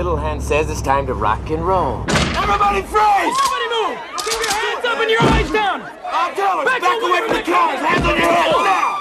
little hand says it's time to rock and roll. Everybody freeze! Everybody move! Keep your hands up and your eyes down! I'll tell her, back away from the cars, hands on your heads now!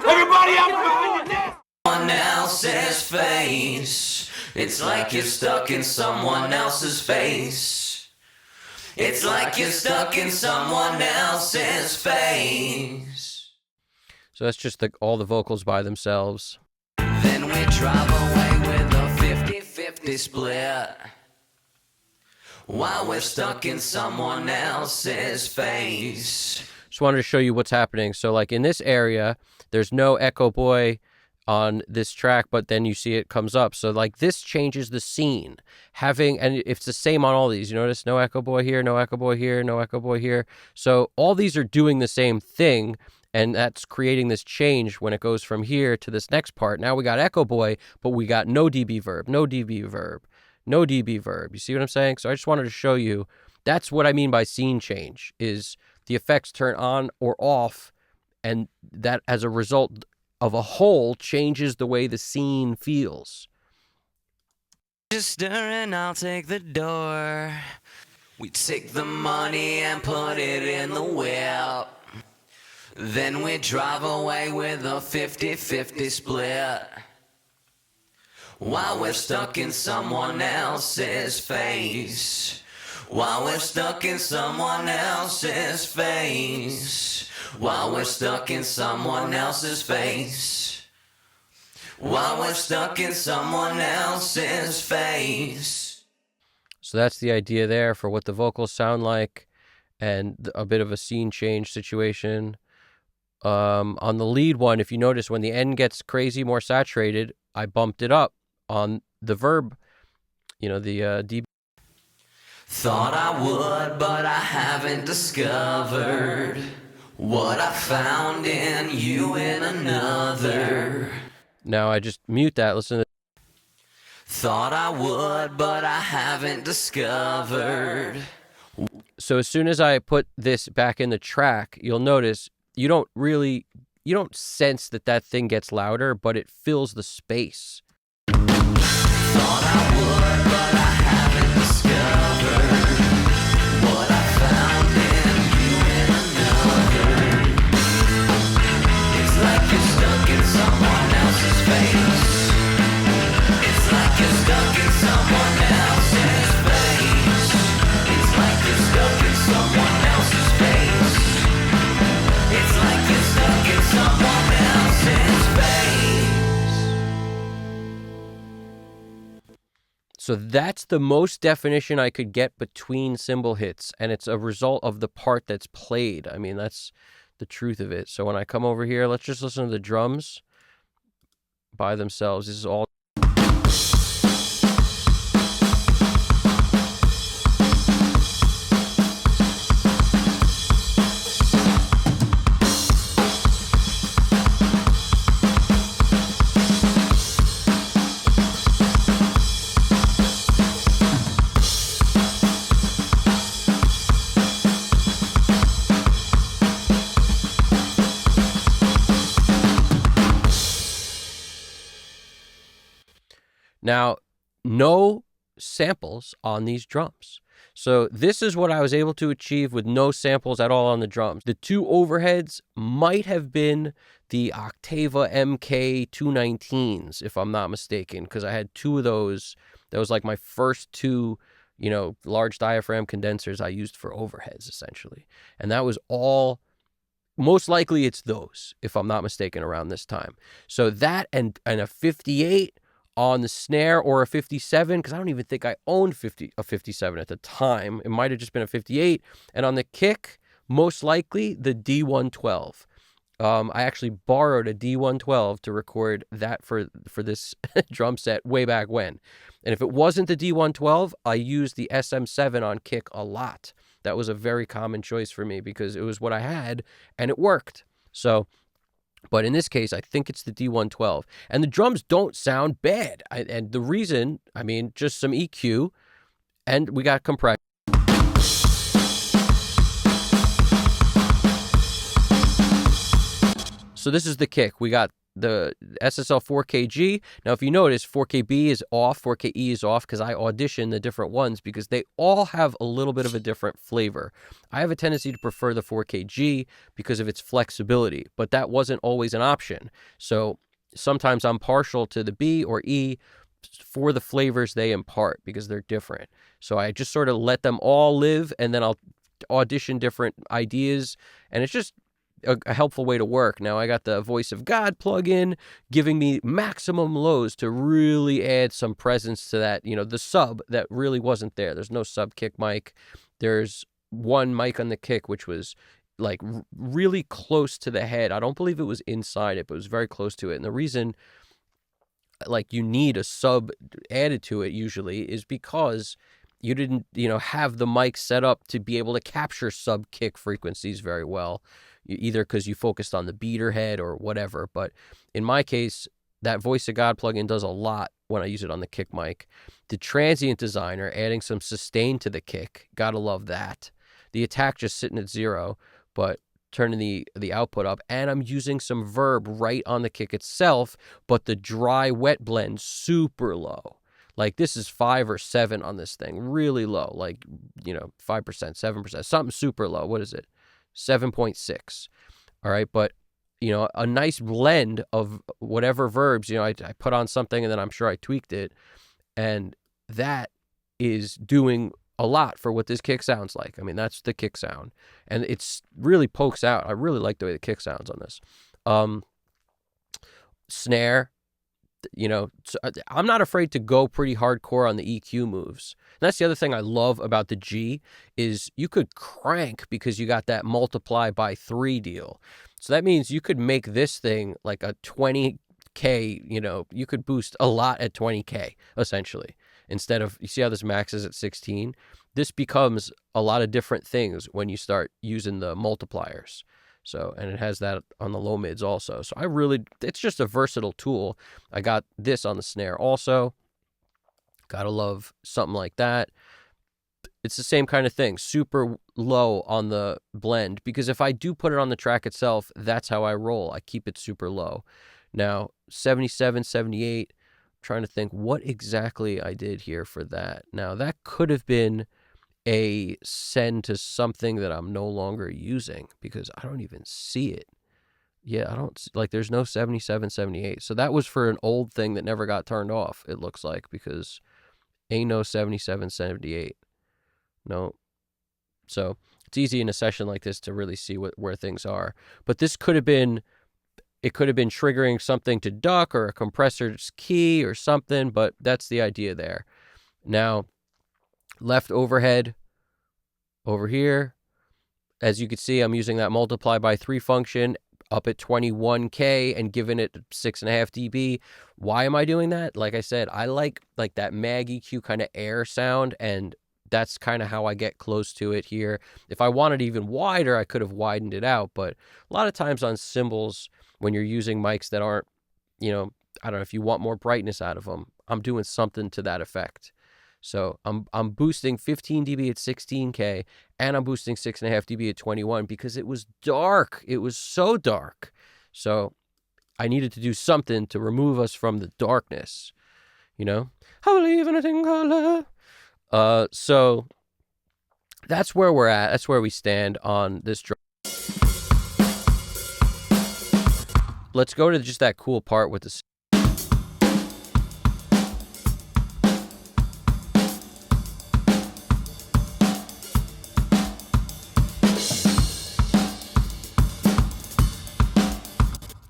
Everybody up behind your desk! Someone else's face. It's like you're stuck in someone else's face. It's like you're stuck in someone else's face. So that's just all the vocals by themselves. Then we drive away with a 50-50 split. While we're stuck in someone else's face. Just wanted to show you what's happening. So like in this area, there's no Echo Boy on this track, but then you see it comes up. So like this changes the scene. And it's the same on all these. You notice no Echo Boy here, no Echo Boy here, no Echo Boy here. So all these are doing the same thing, and that's creating this change when it goes from here to this next part. Now we got Echo Boy, but we got no DB verb, no DB verb, no DB verb. You see what I'm saying? So I just wanted to show you that's what I mean by scene change, is the effects turn on or off, and that as a result of a whole changes the way the scene feels. Just stir and I'll take the door. We take the money and put it in the whip. Then we drive away with a 50-50 split. While we're stuck in someone else's face. While we're stuck in someone else's face. While we're stuck in someone else's face. While we're stuck in someone else's face. So that's the idea there for what the vocals sound like, and a bit of a scene change situation. On the lead one, if you notice, when the end gets crazy, more saturated, I bumped it up on the verb, the DB. Thought I would, but I haven't discovered what I found in you in another. Now I just mute that. Listen to. Thought I would, but I haven't discovered. So as soon as I put this back in the track, you'll notice you don't sense that thing gets louder, but it fills the space. Thought I would, but I haven't discovered what I found in you in another. It's like you're stuck in someone else's face. It's like you're stuck in someone else's face. It's like you're stuck in someone else's face. It's like you're stuck in someone else's face. So that's the most definition I could get between cymbal hits, and it's a result of the part that's played. I mean, that's the truth of it. So when I come over here, let's just listen to the drums by themselves. This is all. Now, no samples on these drums. So this is what I was able to achieve with no samples at all on the drums. The two overheads might have been the Octava MK219s, if I'm not mistaken, because I had two of those. That was like my first two, large diaphragm condensers I used for overheads, essentially. And that was all, most likely it's those, if I'm not mistaken, around this time. So that and a 58 on the snare, or a 57, because I don't even think I owned a 57 at the time. It might have just been a 58. And on the kick, most likely the D112. I actually borrowed a D112 to record that for this drum set way back when. And if it wasn't the D112, I used the SM7 on kick a lot. That was a very common choice for me because it was what I had and it worked. So, but in this case, I think it's the D112. And the drums don't sound bad. And the reason, just some EQ, and we got compression. So this is the kick. We got the SSL 4KG. Now, if you notice, 4KB is off, 4KE is off because I audition the different ones because they all have a little bit of a different flavor. I have a tendency to prefer the 4KG because of its flexibility, but that wasn't always an option. So sometimes I'm partial to the B or E for the flavors they impart because they're different. So I just sort of let them all live, and then I'll audition different ideas, and it's just a helpful way to work. Now I got the Voice of God plugin giving me maximum lows to really add some presence to that, the sub that really wasn't there. There's no sub kick mic. There's one mic on the kick, which was like really close to the head. I don't believe it was inside it, but it was very close to it. And the reason like you need a sub added to it usually is because you didn't, have the mic set up to be able to capture sub kick frequencies very well, either because you focused on the beater head or whatever. But in my case, that Voice of God plugin does a lot when I use it on the kick mic. The transient designer, adding some sustain to the kick, gotta love that. The attack just sitting at 0, but turning the output up, and I'm using some verb right on the kick itself, but the dry wet blend super low. Like this is 5 or 7 on this thing, really low, like 5%, 7%, something super low. What is it? 7.6. All right, but a nice blend of whatever verbs, I put on something and then I'm sure I tweaked it, and that is doing a lot for what this kick sounds like. I mean, that's the kick sound, and it's really pokes out. I really like the way the kick sounds on this. Snare, so I'm not afraid to go pretty hardcore on the EQ moves. And that's the other thing I love about the G is you could crank because you got that multiply by 3 deal. So that means you could make this thing like a 20K, you could boost a lot at 20K essentially. Instead of, you see how this maxes at 16? This becomes a lot of different things when you start using the multipliers. So, and it has that on the low mids also. So it's just a versatile tool. I got this on the snare also. Gotta love something like that. It's the same kind of thing, super low on the blend, because if I do put it on the track itself, that's how I roll. I keep it super low. Now, 77, 78, trying to think what exactly I did here for that. Now, that could have been a send to something that I'm no longer using because I don't even see it. Yeah, I don't, like, there's no 77, 78. So that was for an old thing that never got turned off, it looks like, because ain't no 77, 78. No. So it's easy in a session like this to really see where things are. But this could have been, it could have been triggering something to duck or a compressor's key or something, but that's the idea there. Now, left overhead over here. As you can see, I'm using that multiply by 3 function up at 21K and giving it 6.5 dB. Why am I doing that? Like I said, I like that mag EQ kind of air sound, and that's kind of how I get close to it here. If I wanted even wider, I could have widened it out, but a lot of times on cymbals, when you're using mics that aren't, I don't know, if you want more brightness out of them, I'm doing something to that effect. So I'm boosting 15 dB at 16K, and I'm boosting 6.5 dB at 21 because it was dark. It was so dark. So I needed to do something to remove us from the darkness. I believe in a thing called love. So that's where we're at. That's where we stand on this drum. Let's go to just that cool part with the.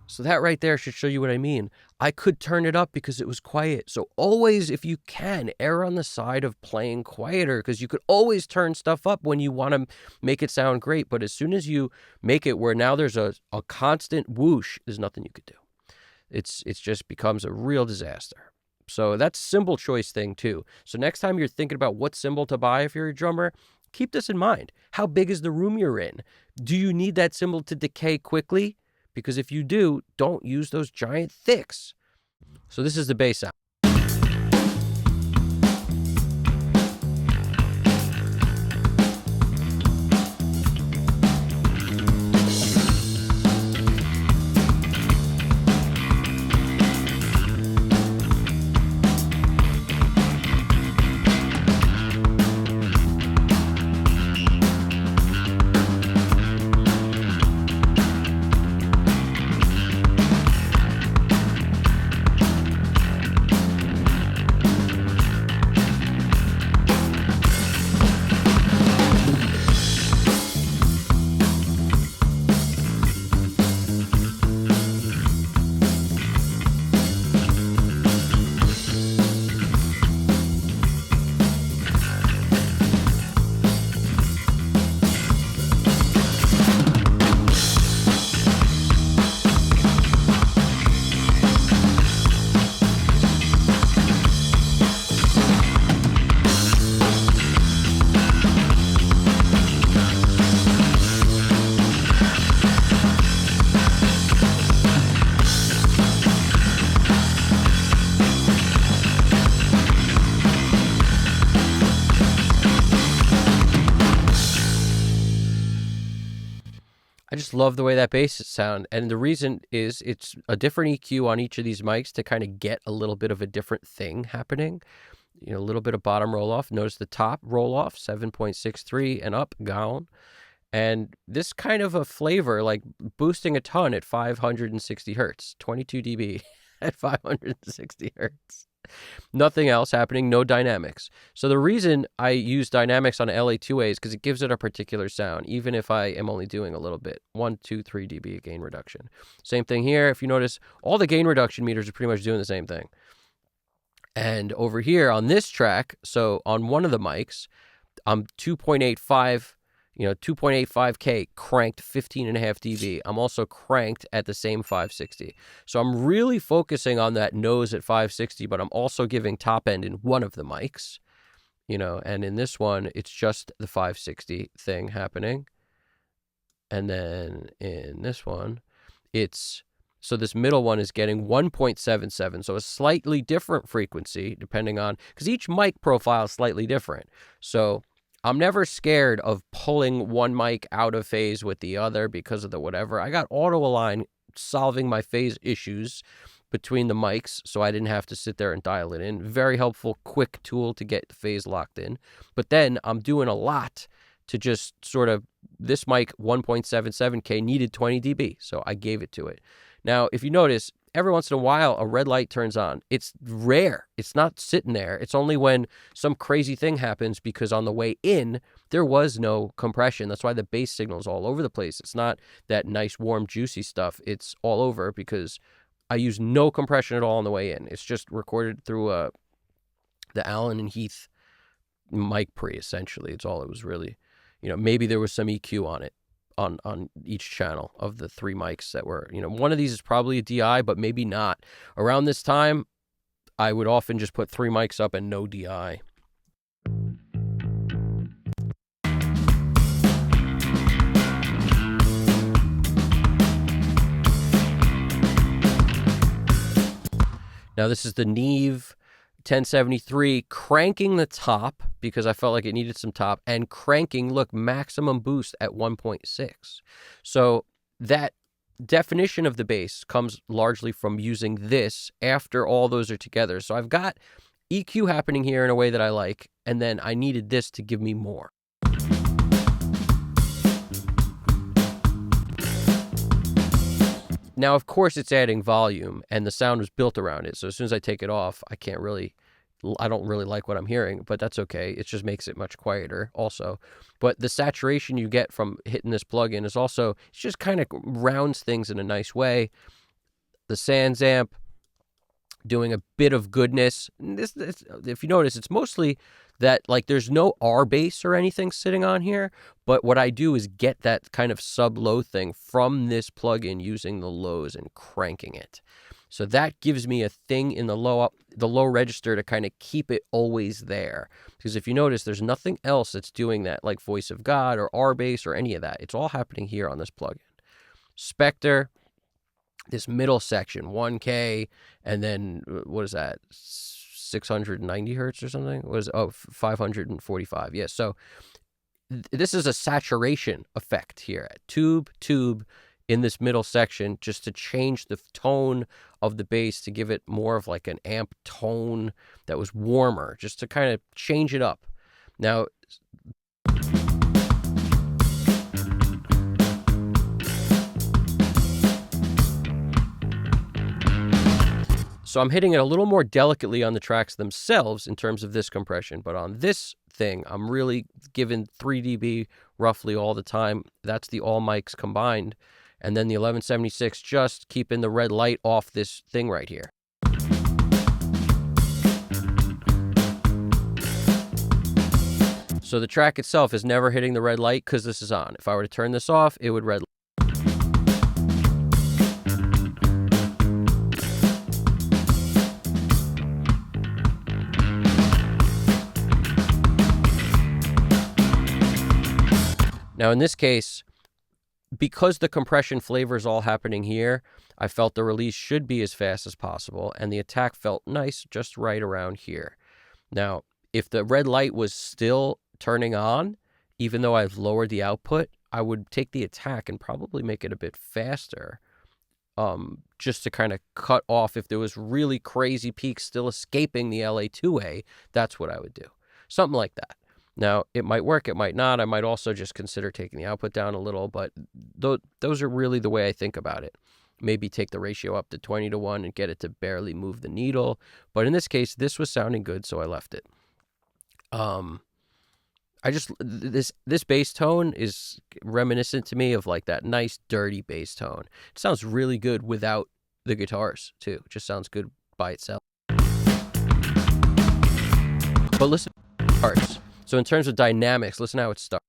So that right there should show you what I mean. I could turn it up because it was quiet. So always, if you can, err on the side of playing quieter, because you could always turn stuff up when you want to make it sound great. But as soon as you make it where now there's a constant whoosh, there's nothing you could do. It's just becomes a real disaster. So that's cymbal choice thing too. So next time you're thinking about what cymbal to buy if you're a drummer, keep this in mind. How big is the room you're in? Do you need that cymbal to decay quickly? Because if you do, don't use those giant thicks. So this is the bass sound. just love the way that bass sound. And the reason is it's a different EQ on each of these mics to kind of get a little bit of a different thing happening. A little bit of bottom roll off. Notice the top roll off, 7.63 and up, gone. And this kind of a flavor, like boosting a ton at 560 hertz, 22 dB at 560 hertz. Nothing else happening, no dynamics. So the reason I use dynamics on LA2A is because it gives it a particular sound, even if I am only doing a little bit, 1, 2, 3 dB gain reduction. Same thing here. If you notice, all the gain reduction meters are pretty much doing the same thing. And over here on this track, so on one of the mics, I'm 2.85K cranked 15.5 dB. I'm also cranked at the same 560. So I'm really focusing on that nose at 560, but I'm also giving top end in one of the mics, and in this one, it's just the 560 thing happening. And then in this one, so this middle one is getting 1.77, so a slightly different frequency depending on, because each mic profile is slightly different. So I'm never scared of pulling one mic out of phase with the other because of the whatever. I got auto align solving my phase issues between the mics, so I didn't have to sit there and dial it in. Very helpful, quick tool to get the phase locked in. But then I'm doing a lot to just sort of, this mic 1.77K needed 20 dB, so I gave it to it. Now, if you notice, every once in a while, a red light turns on. It's rare. It's not sitting there. It's only when some crazy thing happens, because on the way in, there was no compression. That's why the bass signal is all over the place. It's not that nice, warm, juicy stuff. It's all over because I use no compression at all on the way in. It's just recorded through the Allen and Heath mic pre, essentially. It's all it was really. Maybe there was some EQ on it. On each channel of the 3 mics that were, one of these is probably a DI, but maybe not. Around this time, I would often just put 3 mics up and no DI. Now this is the Neve 1073, cranking the top because I felt like it needed some top, and cranking, look, maximum boost at 1.6. So that definition of the bass comes largely from using this after all those are together. So I've got EQ happening here in a way that I like, and then I needed this to give me more. Now, of course, it's adding volume, and the sound was built around it. So as soon as I take it off, I don't really like what I'm hearing, but that's okay. It just makes it much quieter also. But the saturation you get from hitting this plug-in is also, it just kind of rounds things in a nice way. The Sans amp doing a bit of goodness. This, if you notice, it's mostly that, like, there's no R bass or anything sitting on here, but what I do is get that kind of sub-low thing from this plugin using the lows and cranking it. So that gives me a thing in the low register to kind of keep it always there. Because if you notice, there's nothing else that's doing that, like Voice of God or R bass or any of that. It's all happening here on this plugin. Spectre, this middle section, 1K, and then what is that? 690 hertz or something? 545. Yes. So this is a saturation effect here. Tube in this middle section, just to change the tone of the bass, to give it more of like an amp tone that was warmer, just to kind of change it up. Now, so I'm hitting it a little more delicately on the tracks themselves in terms of this compression, but on this thing, I'm really giving 3 dB roughly all the time. That's the all mics combined. And then the 1176, just keeping the red light off this thing right here. So the track itself is never hitting the red light because this is on. If I were to turn this off, it would red light. Now in this case, because the compression flavor is all happening here, I felt the release should be as fast as possible, and the attack felt nice just right around here. Now, if the red light was still turning on, even though I've lowered the output, I would take the attack and probably make it a bit faster, just to kind of cut off if there was really crazy peaks still escaping the LA2A. That's what I would do. Something like that. Now, it might work, it might not. I might also just consider taking the output down a little, but those are really the way I think about it. Maybe take the ratio up to 20-1 and get it to barely move the needle. But in this case, this was sounding good, so I left it. This bass tone is reminiscent to me of like that nice dirty bass tone. It sounds really good without the guitars too. It just sounds good by itself. But listen to the parts. So in terms of dynamics, listen how it starts.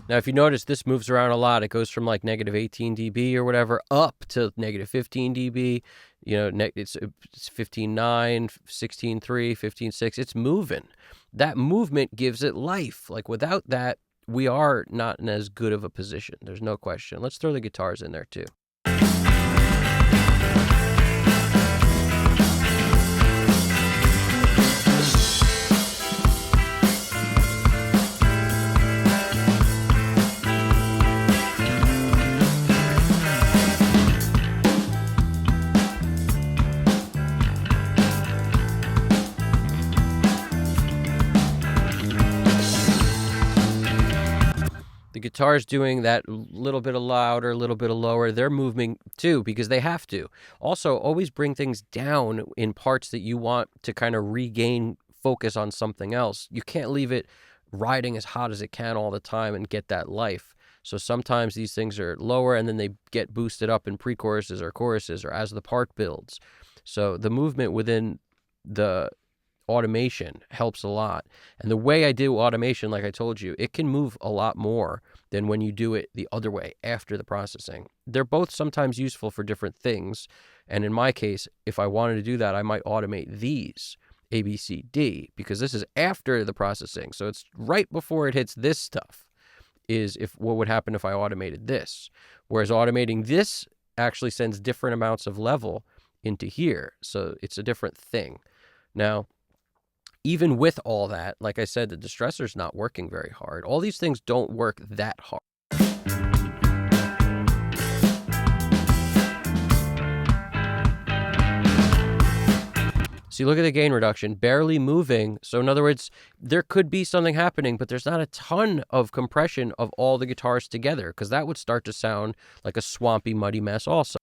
Now, if you notice, this moves around a lot. It goes from like negative 18 dB or whatever up to negative 15 dB. You know, it's 15.9, 16.3, 15.6. It's moving. That movement gives it life. Like without that, we are not in as good of a position. There's no question. Let's throw the guitars in there too. The guitar's doing that little bit of louder, a little bit of lower. They're moving too because they have to. Also, always bring things down in parts that you want to kind of regain focus on something else. You can't leave it riding as hot as it can all the time and get that life. So sometimes these things are lower and then they get boosted up in pre-choruses or choruses or as the part builds. So the movement within the automation helps a lot. And the way I do automation, like I told you, it can move a lot more than when you do it the other way after the processing. They're both sometimes useful for different things. And in my case, if I wanted to do that, I might automate these A, B, C, D, because this is after the processing. So it's right before it hits this stuff is if what would happen if I automated this. Whereas automating this actually sends different amounts of level into here. So it's a different thing. Now, even with all that, like I said, the distressor's not working very hard. All these things don't work that hard. See, look at the gain reduction, barely moving. So in other words, there could be something happening, but there's not a ton of compression of all the guitars together because that would start to sound like a swampy, muddy mess also.